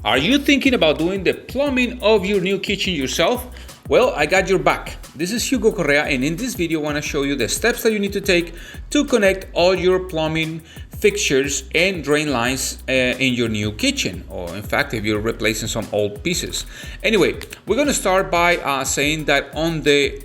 Are you thinking about doing the plumbing of your new kitchen yourself? Well, I got your back. This is Hugo Correa, and in this video I want to show you the steps that you need to take to connect all your plumbing fixtures and drain lines in your new kitchen, or in fact if you're replacing some old pieces. Anyway, we're going to start by saying that on the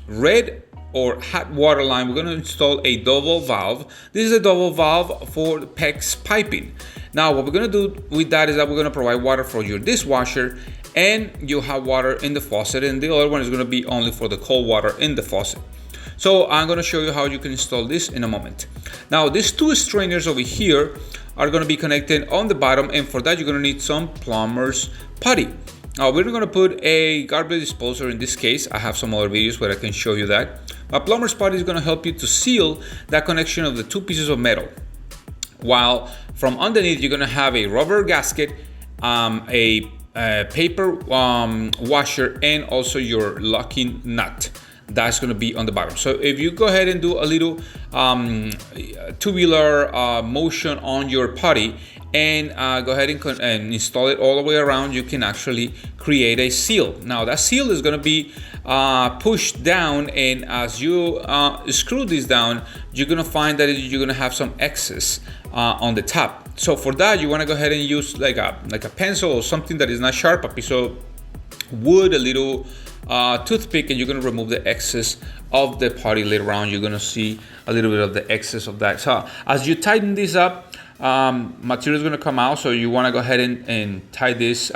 red or hot water line, we're going to install a double valve. This is a double valve for PEX piping. Now, what we're going to do with that is that we're going to provide water for your dishwasher, and you have water in the faucet, and the other one is going to be only for the cold water in the faucet. So I'm going to show you how you can install this in a moment. Now, these two strainers over here are going to be connected on the bottom, and for that you're going to need some plumber's putty. Now, we're going to put a garbage disposer. In this case, I have some other videos where I can show you that. A plumber's putty is going to help you to seal that connection of the two pieces of metal. While from underneath, you're going to have a rubber gasket, a paper washer, and also your locking nut. That's going to be on the bottom. So if you go ahead and do a little tubular motion on your putty and go ahead and install it all the way around, you can actually create a seal. Now that seal is going to be pushed down, and as you screw this down, you're going to find that you're going to have some excess on the top. So for that, you want to go ahead and use like a pencil or something that is not sharp, a piece of wood, a little toothpick, and you're going to remove the excess of the putty. Later on, you're going to see a little bit of the excess of that. So as you tighten this up, material is going to come out. So you want to go ahead and tie this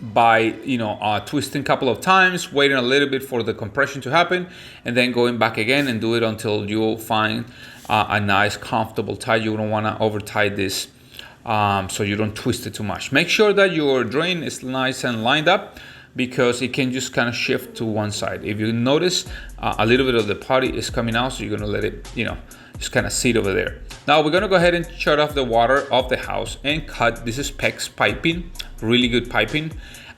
by twisting a couple of times, waiting a little bit for the compression to happen, and then going back again and do it until you find a nice comfortable tie. You don't want to over tie this so you don't twist it too much. Make sure that your drain is nice and lined up, because it can just kind of shift to one side. If you notice a little bit of the putty is coming out, so you're going to let it just kind of sit over there. Now we're going to go ahead and shut off the water of the house and cut. This is PEX piping, really good piping,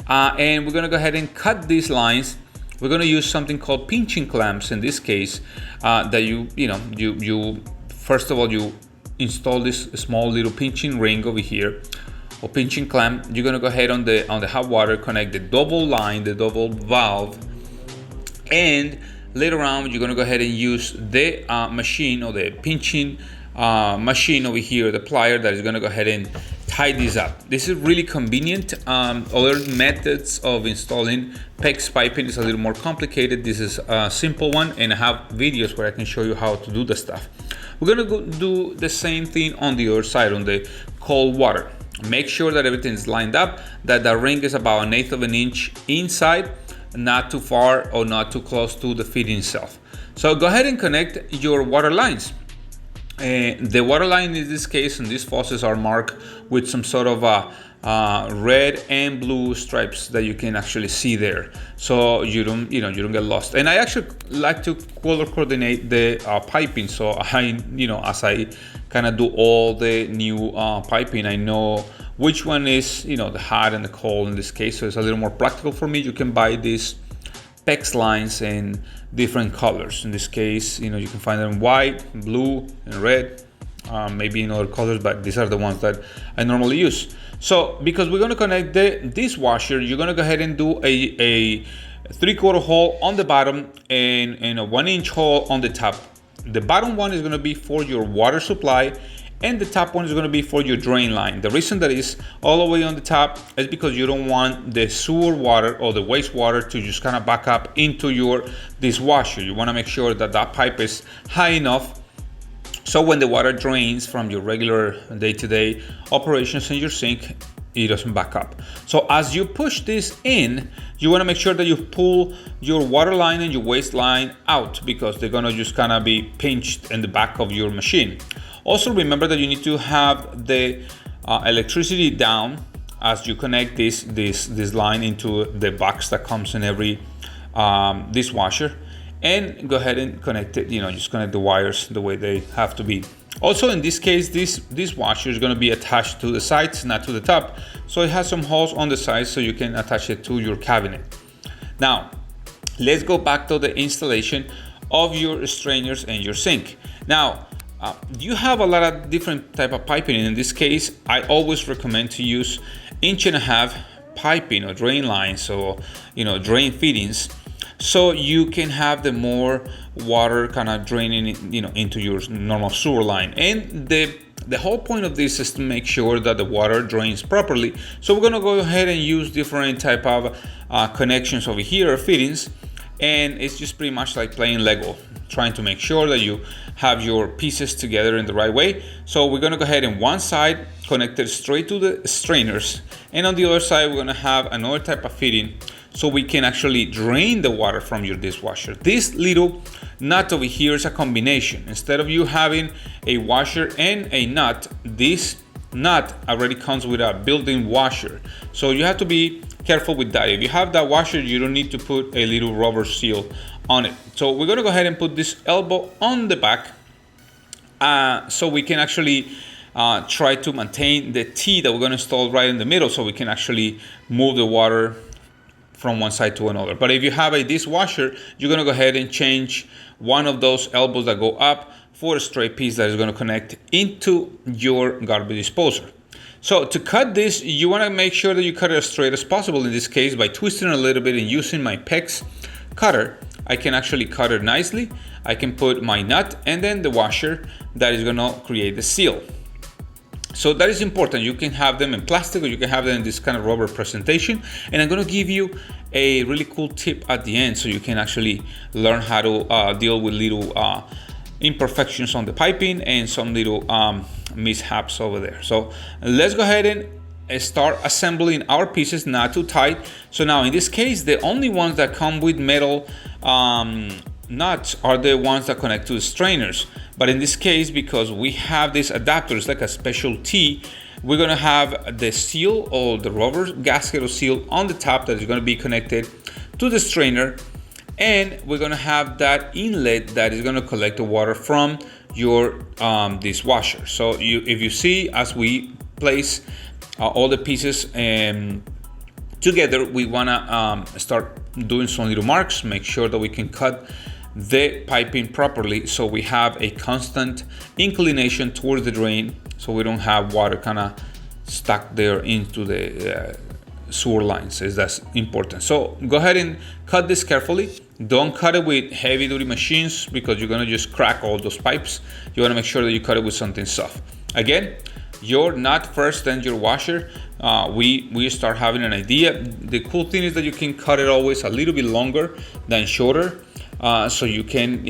and we're going to go ahead and cut these lines. We're going to use something called pinching clamps in this case, that you first of all you install this small little pinching ring over here, or pinching clamp. You're going to go ahead on the hot water, connect the double line, the double valve, and later on you're going to go ahead and use the machine, or the pinching machine over here, the plier, that is going to go ahead and tie this up. This is really convenient. Other methods of installing PEX piping is a little more complicated. This is a simple one, and I have videos where I can show you how to do the stuff. We're going to do the same thing on the other side, on the cold water. Make sure that everything's lined up, that the ring is about 1/8 of an inch inside, not too far or not too close to the fitting itself. So go ahead and connect your water lines. The water line in this case, and these faucets, are marked with some sort of red and blue stripes that you can actually see there, so you don't get lost. And I actually like to color coordinate the piping, so as I kind of do all the new piping, I know which one is the hot and the cold in this case, so it's a little more practical for me. You can buy these PEX lines in different colors. In this case, you can find them in white, blue, and red, maybe in other colors, but these are the ones that I normally use. So because we're going to connect the dishwasher, you're going to go ahead and do a 3/4 hole on the bottom and a 1-inch hole on the top. The bottom one is going to be for your water supply, and the top one is going to be for your drain line. The reason that is all the way on the top is because you don't want the sewer water or the wastewater to just kind of back up into your dishwasher. You want to make sure that that pipe is high enough, so when the water drains from your regular day-to-day operations in your sink, it doesn't back up. So as you push this in, you want to make sure that you pull your water line and your waste line out, because they're going to just kind of be pinched in the back of your machine. Also remember that you need to have the electricity down as you connect this line into the box that comes in every dishwasher, and go ahead and connect it, just connect the wires the way they have to be. Also in this case, this dishwasher is going to be attached to the sides, not to the top, so it has some holes on the sides so you can attach it to your cabinet. Now let's go back to the installation of your strainers and your sink. Now You have a lot of different type of piping. In this case, I always recommend to use 1.5-inch piping or drain lines, or drain fittings, so you can have the more water kind of draining into your normal sewer line. And the whole point of this is to make sure that the water drains properly. So we're gonna go ahead and use different type of connections over here, fittings, and it's just pretty much like playing Lego, trying to make sure that you have your pieces together in the right way. So we're gonna go ahead and one side connect it straight to the strainers, and on the other side we're gonna have another type of fitting so we can actually drain the water from your dishwasher. This little nut over here is a combination. Instead of you having a washer and a nut, this nut already comes with a built-in washer. So you have to be careful with that. If you have that washer, you don't need to put a little rubber seal on it. So we're gonna go ahead and put this elbow on the back, so we can actually try to maintain the T that we're gonna install right in the middle, so we can actually move the water from one side to another. But if you have a dishwasher, you're gonna go ahead and change one of those elbows that go up for a straight piece that is gonna connect into your garbage disposer. So to cut this, you wanna make sure that you cut it as straight as possible. In this case, by twisting a little bit and using my PEX cutter, I can actually cut it nicely. I can put my nut and then the washer that is gonna create the seal. So that is important. You can have them in plastic, or you can have them in this kind of rubber presentation. And I'm gonna give you a really cool tip at the end, so you can actually learn how to deal with little imperfections on the piping and some little mishaps over there. So let's go ahead and start assembling our pieces, not too tight. So now in this case, the only ones that come with metal nuts are the ones that connect to the strainers. But in this case, because we have this adapter, it's like a special T, we're gonna have the seal or the rubber gasket or seal on the top that is gonna be connected to the strainer, and we're gonna have that inlet that is gonna collect the water from your dishwasher. So if you see, as we place all the pieces together, we wanna start doing some little marks, make sure that we can cut the piping properly, so we have a constant inclination towards the drain, so we don't have water kind of stuck there into the sewer lines. That's important. So go ahead and cut this carefully. Don't cut it with heavy duty machines, because you're gonna just crack all those pipes. You wanna make sure that you cut it with something soft. Again, your nut first, then your washer. We start having an idea. The cool thing is that you can cut it always a little bit longer than shorter, so you can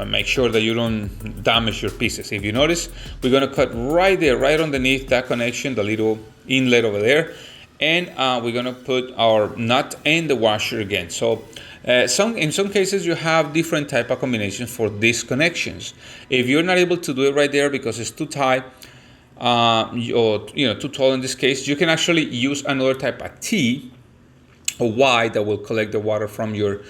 make sure that you don't damage your pieces. If you notice, we're gonna cut right there, right underneath that connection, the little inlet over there, and we're gonna put our nut and the washer again. So in some cases you have different type of combinations for these connections. If you're not able to do it right there because it's too tight, or too tall in this case, you can actually use another type of T or Y that will collect the water from your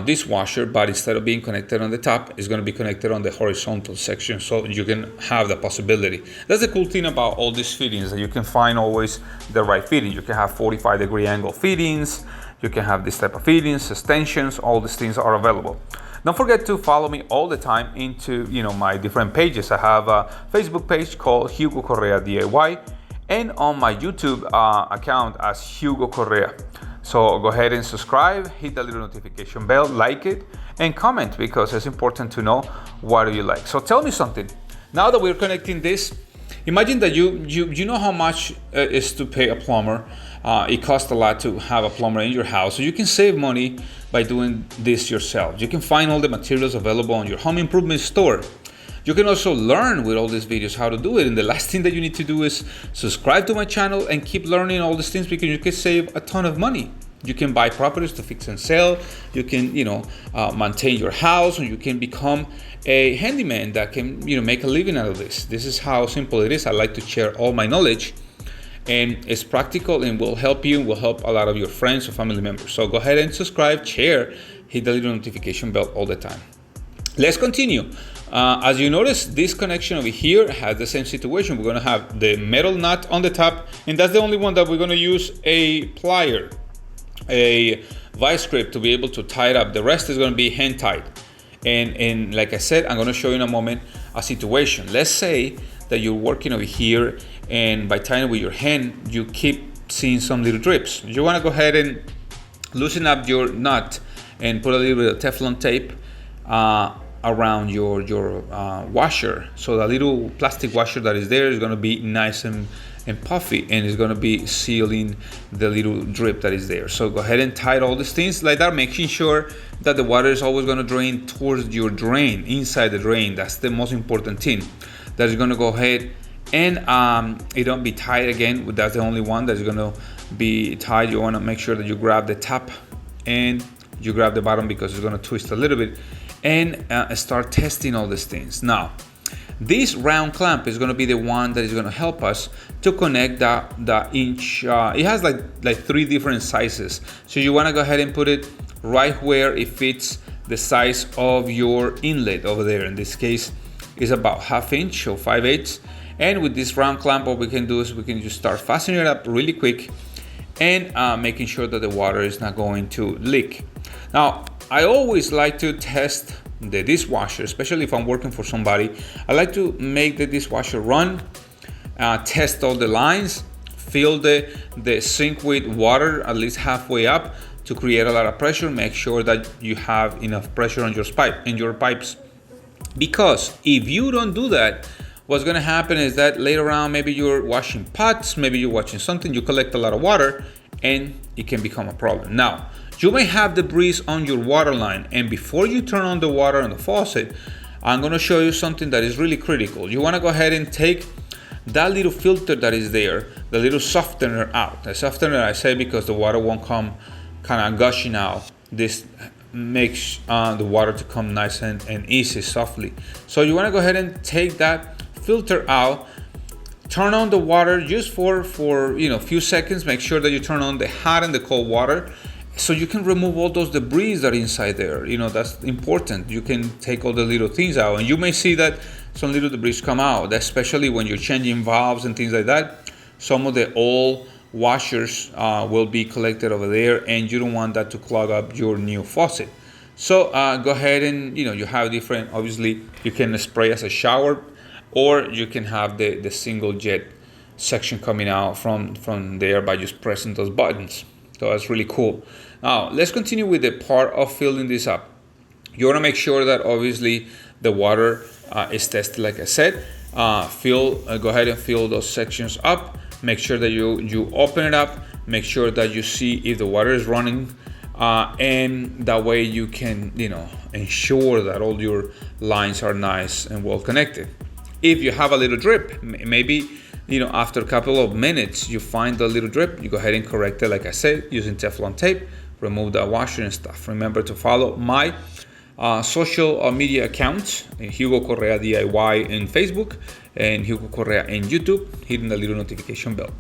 dishwasher, but instead of being connected on the top, it's going to be connected on the horizontal section, so you can have the possibility. That's the cool thing about all these fittings, that you can find always the right fitting. You can have 45-degree angle fittings, you can have this type of fittings, extensions, all these things are available. Don't forget to follow me all the time into my different pages. I have a Facebook page called Hugo Correa DIY, and on my YouTube account as Hugo Correa. So go ahead and subscribe, hit the little notification bell, like it, and comment, because it's important to know what do you like. So tell me something. Now that we're connecting this, imagine that you know how much is to pay a plumber. It costs a lot to have a plumber in your house, so you can save money by doing this yourself. You can find all the materials available on your home improvement store. You can also learn with all these videos how to do it. And the last thing that you need to do is subscribe to my channel and keep learning all these things, because you can save a ton of money. You can buy properties to fix and sell. You can, maintain your house, and you can become a handyman that can, make a living out of this. This is how simple it is. I like to share all my knowledge, and it's practical and will help you and will help a lot of your friends or family members. So go ahead and subscribe, share, hit the little notification bell all the time. Let's continue. As you notice, this connection over here has the same situation. We're gonna have the metal nut on the top, and that's the only one that we're gonna use a plier, a vice grip to be able to tie it up. The rest is gonna be hand tied. And like I said, I'm going to show you in a moment a situation. Let's say that you're working over here, and by tying it with your hand, you keep seeing some little drips. You want to go ahead and loosen up your nut and put a little bit of Teflon tape around your washer, so the little plastic washer that is there is going to be nice and puffy, and it's going to be sealing the little drip that is there. So go ahead and tight all these things like that, making sure that the water is always going to drain towards your drain, inside the drain. That's the most important thing. That is going to go ahead and it don't be tight again. That's the only one that's going to be tight. You want to make sure that you grab the top and you grab the bottom, because it's going to twist a little bit, and start testing all these things. Now, this round clamp is going to be the one that is going to help us to connect the inch. It has like 3 different sizes, so you want to go ahead and put it right where it fits the size of your inlet over there. In this case, is about 1/2 inch or 5/8. And with this round clamp, what we can do is we can just start fastening it up really quick, and making sure that the water is not going to leak. Now, I always like to test the dishwasher, especially if I'm working for somebody. I like to make the dishwasher run, test all the lines, fill the sink with water at least halfway up to create a lot of pressure. Make sure that you have enough pressure on your pipes, because if you don't do that, what's going to happen is that later on, maybe you're washing pots, maybe you're washing something, you collect a lot of water, and it can become a problem. Now, you may have debris on your water line, and before you turn on the water on the faucet, I'm going to show you something that is really critical. You want to go ahead and take that little filter that is there, the little softener out. The softener, I say, because the water won't come kind of gushing out. This makes the water to come nice and easy, softly. So you want to go ahead and take that filter out, turn on the water just for a few seconds. Make sure that you turn on the hot and the cold water, so you can remove all those debris that are inside there. That's important. You can take all the little things out, and you may see that some little debris come out, especially when you're changing valves and things like that. Some of the old washers will be collected over there, and you don't want that to clog up your new faucet. So go ahead and you have different, obviously you can spray as a shower, or you can have the single jet section coming out from there by just pressing those buttons. So that's really cool. Now let's continue with the part of filling this up. You want to make sure that obviously the water is tested, like I said. Go ahead and fill those sections up. Make sure that you open it up. Make sure that you see if the water is running, and that way you can ensure that all your lines are nice and well connected. If you have a little drip, maybe after a couple of minutes you find the little drip, you go ahead and correct it, like I said, using Teflon tape. Remove the washer and stuff. Remember to follow my social media accounts, Hugo Correa DIY in Facebook and Hugo Correa in YouTube, hitting the little notification bell.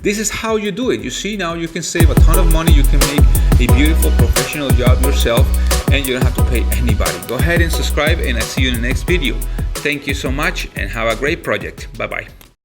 This is how you do it. You see, now you can save a ton of money. You can make a beautiful professional job yourself, and you don't have to pay anybody. Go ahead and subscribe, and I'll see you in the next video. Thank you so much, and have a great project. Bye-bye.